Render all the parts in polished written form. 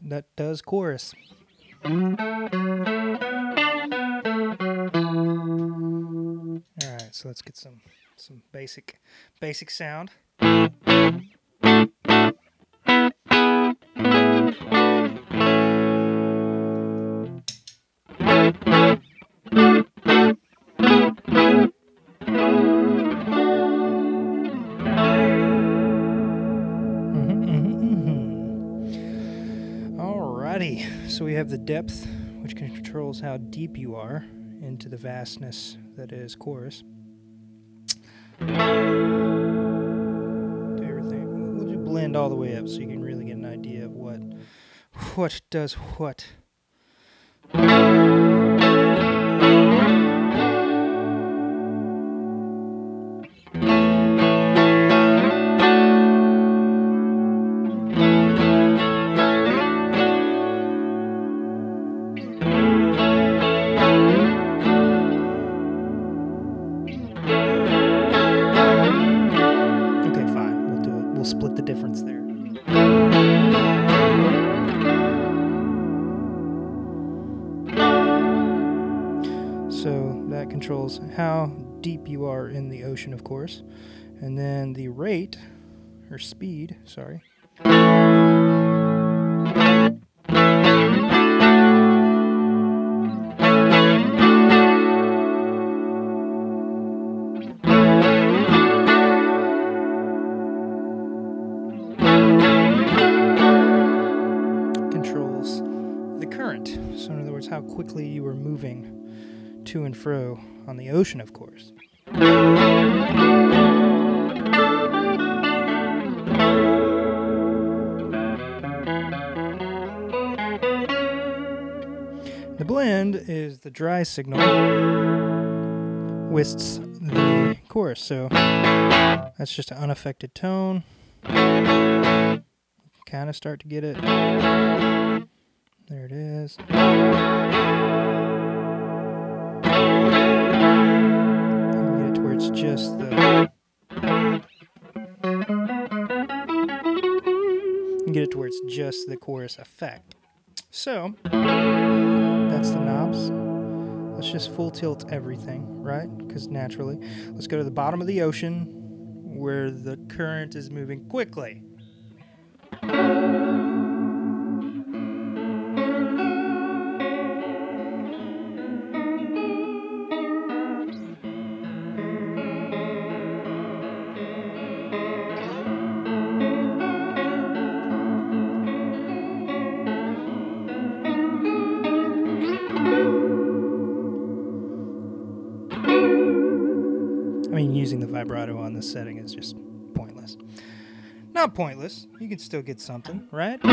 That does chorus. All right, so let's get some basic sound. So we have the depth, which controls how deep you are into the vastness that is chorus. Do everything. We'll just blend all the way up so you can really get an idea of what does what. Split the difference there. So that controls how deep you are in the ocean, of course. And then the rate, or speed, sorry. So in other words, how quickly you are moving to and fro on the ocean, of course. The blend is the dry signal whisks the chorus, so that's just an unaffected tone. Kind of start to get it. There it is. You get it to where it's just the. You get it to where it's just the chorus effect. So that's the knobs. Let's just full tilt everything, right? Because naturally, let's go to the bottom of the ocean where the current is moving quickly. I mean, using the vibrato on this setting is just pointless. Not pointless. You can still get something, right? A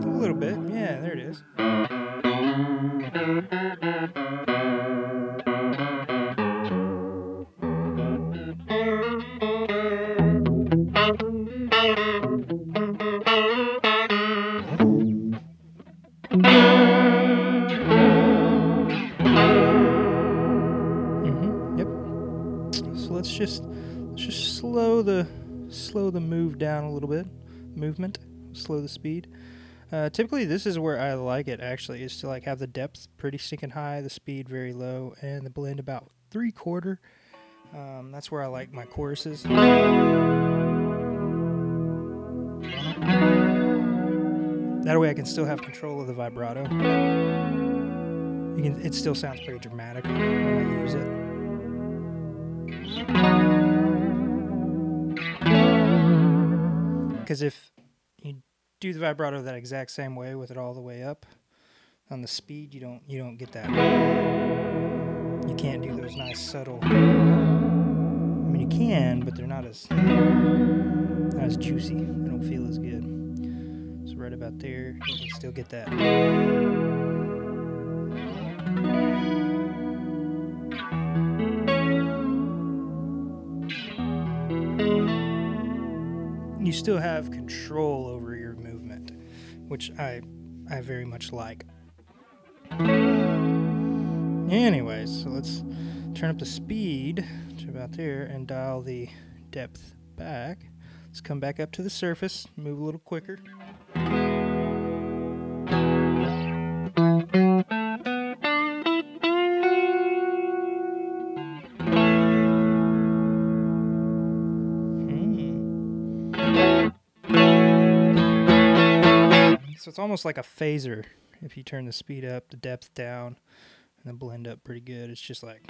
little bit. Yeah, there it is. Let's just slow the move down a little bit. Slow the speed. Typically, this is where I like it. Actually, is to like have the depth pretty stinking high, the speed very low, and the blend about 3/4. That's where I like my choruses. That way, I can still have control of the vibrato. It still sounds pretty dramatic when I use it. Because if you do the vibrato that exact same way with it all the way up on the speed, you don't get that. You can't do those nice subtle. I mean, you can, but they're not as juicy. They don't feel as good. So right about there. You can still get that. You still have control over your movement, which I very much like. Anyways, so let's turn up the speed to about there and dial the depth back. Let's come back up to the surface, move a little quicker. So it's almost like a phaser. If you turn the speed up, the depth down, and then blend up pretty good. It's just like...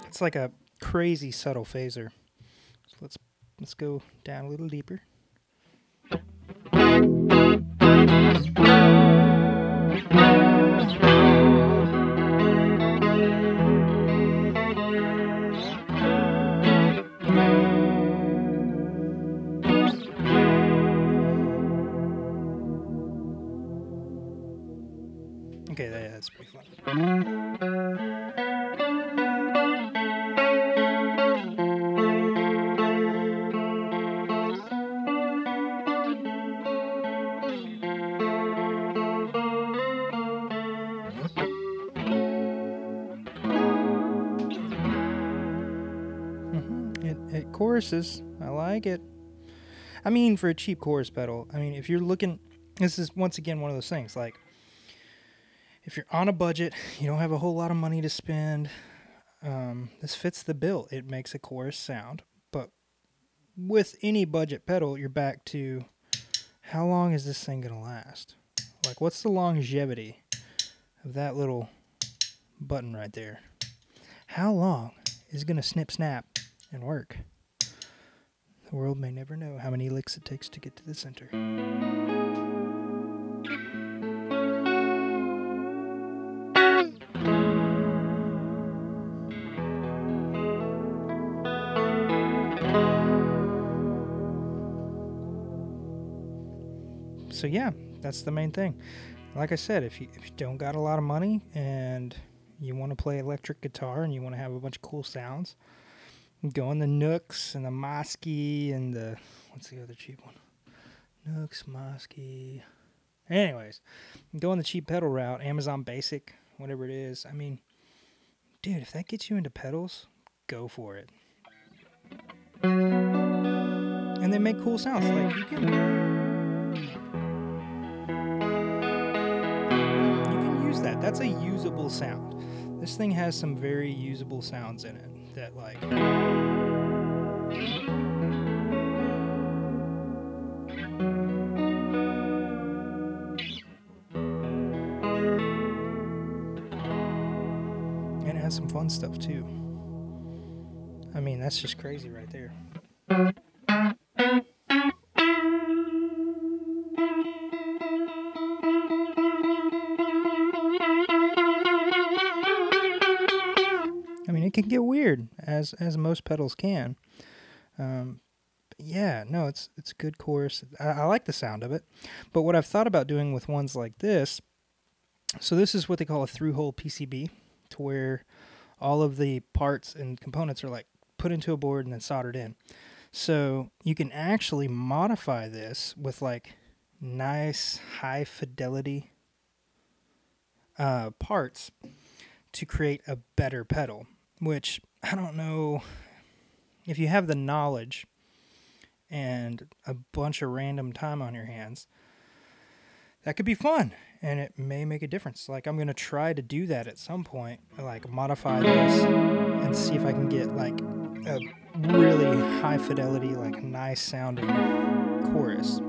It's like a crazy subtle phaser. So let's go down a little deeper. Okay, that's pretty fun. It choruses. I like it. I mean, for a cheap chorus pedal, I mean, if you're looking, this is once again one of those things, like, if you're on a budget, you don't have a whole lot of money to spend, this fits the bill. It makes a chorus sound. But with any budget pedal, you're back to, how long is this thing going to last? Like, what's the longevity of that little button right there? How long is it going to snip, snap, and work? The world may never know how many licks it takes to get to the center. So yeah, that's the main thing. Like I said, if you don't got a lot of money and you want to play electric guitar and you want to have a bunch of cool sounds, go on the NUX and the Mosky and the, what's the other cheap one? NUX, Mosky. Anyways, go on the cheap pedal route, Amazon Basic, whatever it is. I mean, dude, if that gets you into pedals, go for it. And they make cool sounds. Like, you can use that. That's a usable sound. This thing has some very usable sounds in it that, like, and it has some fun stuff too. I mean, that's just crazy right there. I mean, it can get weird, as most pedals can. Yeah, no, it's a good chorus. I like the sound of it. But what I've thought about doing with ones like this, so this is what they call a through-hole PCB, to where all of the parts and components are like put into a board and then soldered in. So you can actually modify this with like nice high fidelity parts to create a better pedal, which I don't know if you have the knowledge and a bunch of random time on your hands, that could be fun and it may make a difference. Like, I'm going to try to do that at some point, like modify this and see if I can get like a really high fidelity, like nice sounding chorus.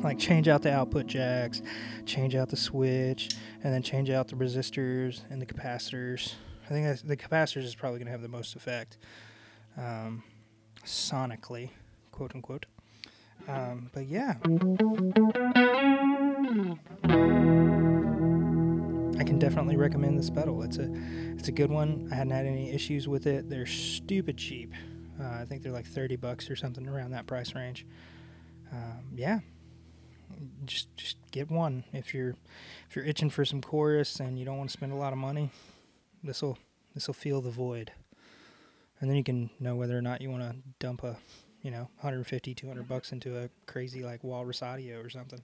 Like, change out the output jacks, change out the switch, and then change out the resistors and the capacitors. I think the capacitors is probably going to have the most effect, sonically, quote unquote. But yeah. I can definitely recommend this pedal. It's a good one. I hadn't had any issues with it. They're stupid cheap. I think they're like $30 or something around that price range. Yeah, just get one if you're itching for some chorus and you don't want to spend a lot of money. This'll fill the void, and then you can know whether or not you want to dump a, you know, $150, $200 into a crazy like Walrus Audio or something.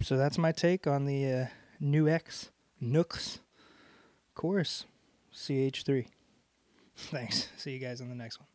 So that's my take on the NUX chorus CH-3. Thanks. See you guys on the next one.